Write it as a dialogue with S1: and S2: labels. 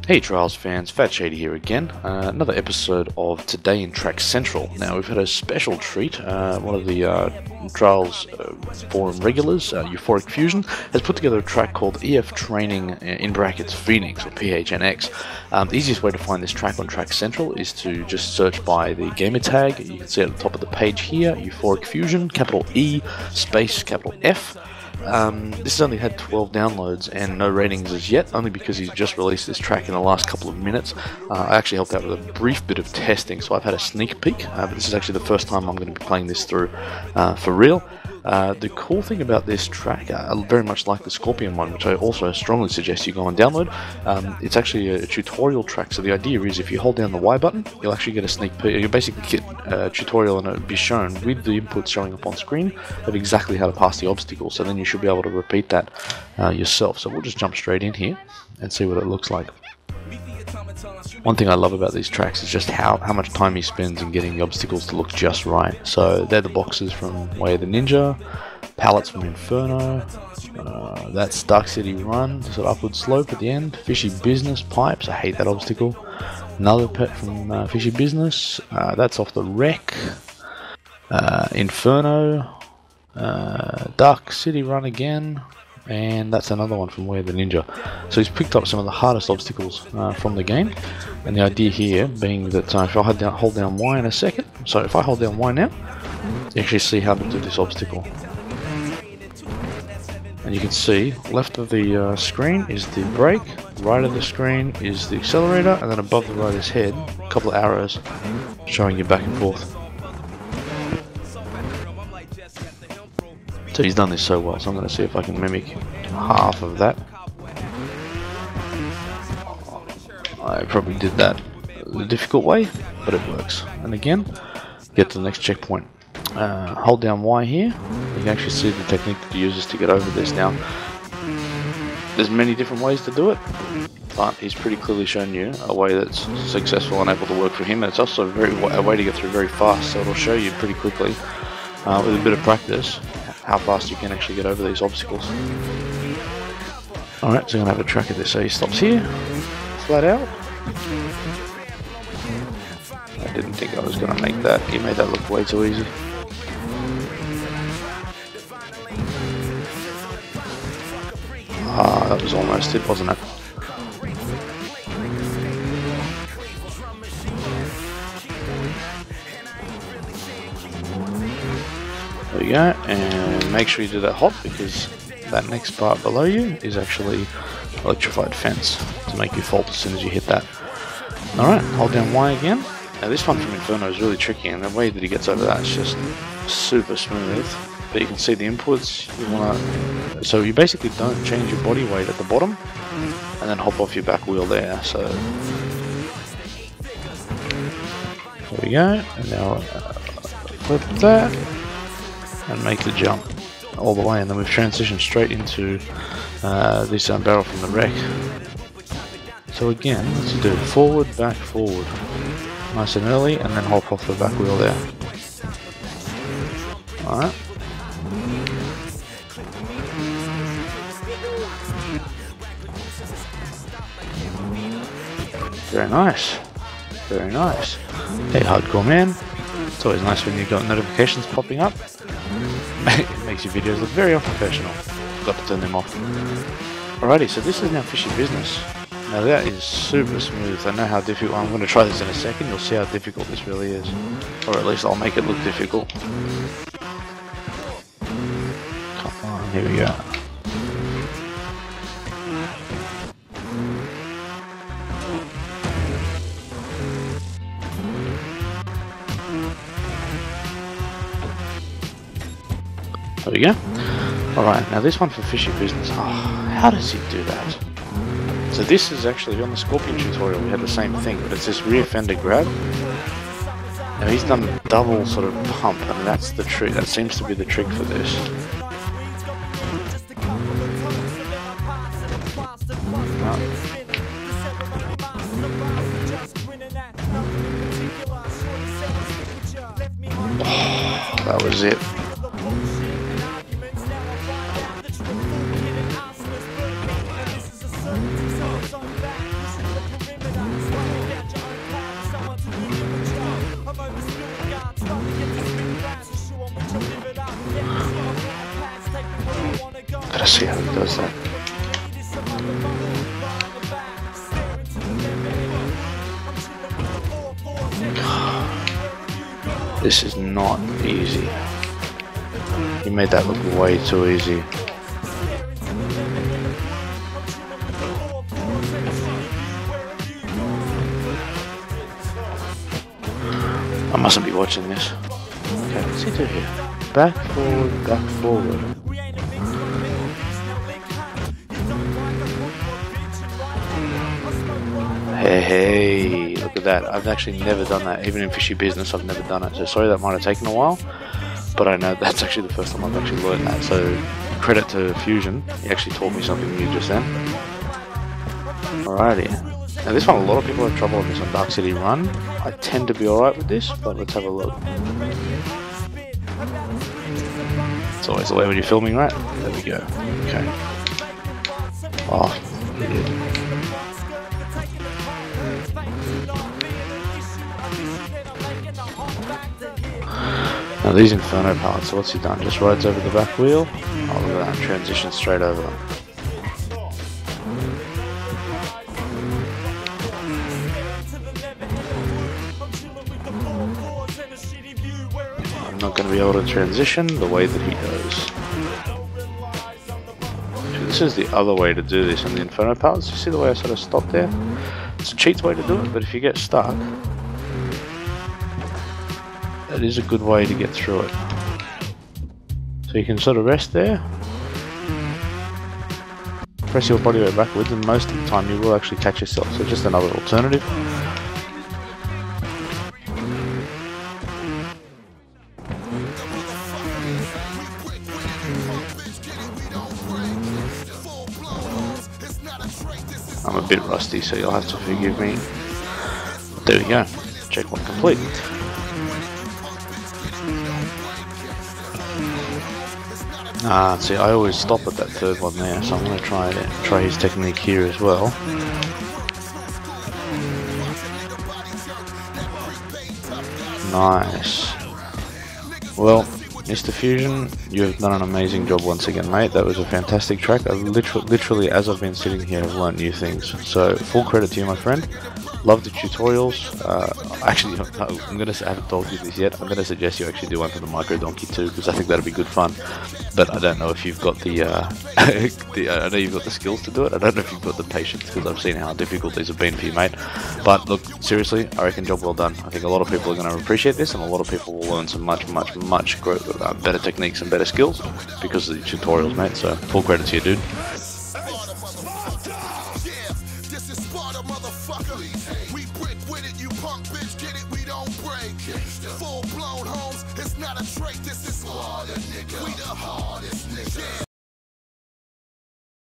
S1: Hey Trials fans, Fat Shady here again. Another episode of Today in Track Central. Now we've had a special treat. One of the Trials forum regulars, Euphoric Fusion, has put together a track called EF Training in brackets Phoenix or PHNX. The easiest way to find this track on Track Central is to just search by the gamer tag. You can see at the top of the page here, Euphoric Fusion, capital E, space, capital F. This has only had 12 downloads and no ratings as yet, only because he's just released this track in the last couple of minutes. I actually helped out with a brief bit of testing, so I've had a sneak peek, but this is actually the first time I'm going to be playing this through for real. The cool thing about this track, very much like the Scorpion one, which I also strongly suggest you go and download, it's actually a tutorial track. So the idea is if you hold down the Y button, you'll actually get a sneak peek. You'll basically get a tutorial and it'll be shown with the inputs showing up on screen of exactly how to pass the obstacle. So then you should be able to repeat that yourself. So we'll just jump straight in here and see what it looks like. One thing I love about these tracks is just how much time he spends in getting the obstacles to look just right. So they're the boxes from Way of the Ninja, pallets from Inferno, that's Dark City Run, sort of upward slope at the end, Fishy Business Pipes, I hate that obstacle, another pet from Fishy Business, that's off the wreck, Inferno, Dark City Run again, and that's another one from Way of the Ninja. So he's picked up some of the hardest obstacles from the game, and the idea here being that if I hold down Y in a second, so if I hold down Y now, you actually see how to do this obstacle. And you can see left of the screen is the brake, right of the screen is the accelerator, and then above the rider's head, a couple of arrows showing you back and forth. So he's done this so well, so I'm going to see if I can mimic half of that. I probably did that the difficult way, but it works. And again, get to the next checkpoint. Hold down Y here. You can actually see the technique that he uses to get over this now. There's many different ways to do it, but he's pretty clearly shown you a way that's successful and able to work for him. And it's also a way to get through very fast, so it'll show you pretty quickly, with a bit of practice, how fast you can actually get over these obstacles. Alright, so I'm going to have a track of this. So he stops here, flat out. I didn't think I was going to make that. He made that look way too easy. Ah, that was almost it, wasn't it? There we go, and make sure you do that hop because that next part below you is actually electrified fence to make you fault as soon as you hit that. Alright, hold down Y again. Now this one from Inferno is really tricky, and the way that he gets over that is just super smooth. But you can see the inputs, so you basically don't change your body weight at the bottom and then hop off your back wheel there. So there we go, and now flip that and make the jump all the way, and then we've transitioned straight into this barrel from the wreck. So again, let's do forward, nice and early, and then hop off the back wheel there. Alright. Very nice. Very nice. Hey hardcore man. It's always nice when you've got notifications popping up. It makes your videos look very unprofessional. Got to turn them off. Alrighty, so this is now Fishy Business. Now that is super smooth. I know how difficult. I'm going to try this in a second. You'll see how difficult this really is. Or at least I'll make it look difficult. Come on, here we go. There we go. Alright, now this one for Fishy Business. Oh, how does he do that? So this is actually on the Scorpion tutorial, we had the same thing, but it's this rear fender grab. Now he's done a double sort of pump, and that's the trick. That seems to be the trick for this. Oh, that was it. Let's see how he does that. This is not easy. He made that look way too easy. I mustn't be watching this. Okay, what's he do here? Back, forward, back, forward. Hey, look at that. I've actually never done that. Even in fishy business, I've never done it. So sorry that might have taken a while, but I know that's actually the first time I've actually learned that. So credit to Fusion. He actually taught me something new just then. Alrighty. Now this one, a lot of people have trouble with this on Dark City Run. I tend to be alright with this, but let's have a look. It's always the way when you're filming, right? There we go. Okay. Oh, idiot. Now these Inferno pallets, so what's he done? Just rides over the back wheel. Oh, look at that, transitions straight over them. I'm not going to be able to transition the way that he does. So this is the other way to do this on the Inferno pallets. You see the way I sort of stopped there? It's a cheat way to do it, but if you get stuck, that is a good way to get through it. So you can sort of rest there, press your body weight backwards, and most of the time you will actually catch yourself. So just another alternative. I'm a bit rusty, so you'll have to forgive me. There we go. Checkpoint complete. See, I always stop at that third one there, so I'm going to try his technique here as well. Nice. Well, Mr. Fusion, you have done an amazing job once again, mate. That was a fantastic track. I've literally, as I've been sitting here, I've learned new things. So, full credit to you, my friend. Love the tutorials. Actually, I haven't told you this yet. I'm going to suggest you actually do one for the Micro Donkey too, because I think that'd be good fun. But I don't know if you've got the, I know you've got the skills to do it. I don't know if you've got the patience, because I've seen how difficult these have been for you, mate. But look, seriously, I reckon job well done. I think a lot of people are going to appreciate this, and a lot of people will learn some much better techniques and better skills because of the tutorials, mate. So full credit to you, dude.
S2: We brick with it, you punk bitch, get it, we don't break. Full blown homes, it's not a trait, this is harder, nigga. We the hardest, nigga.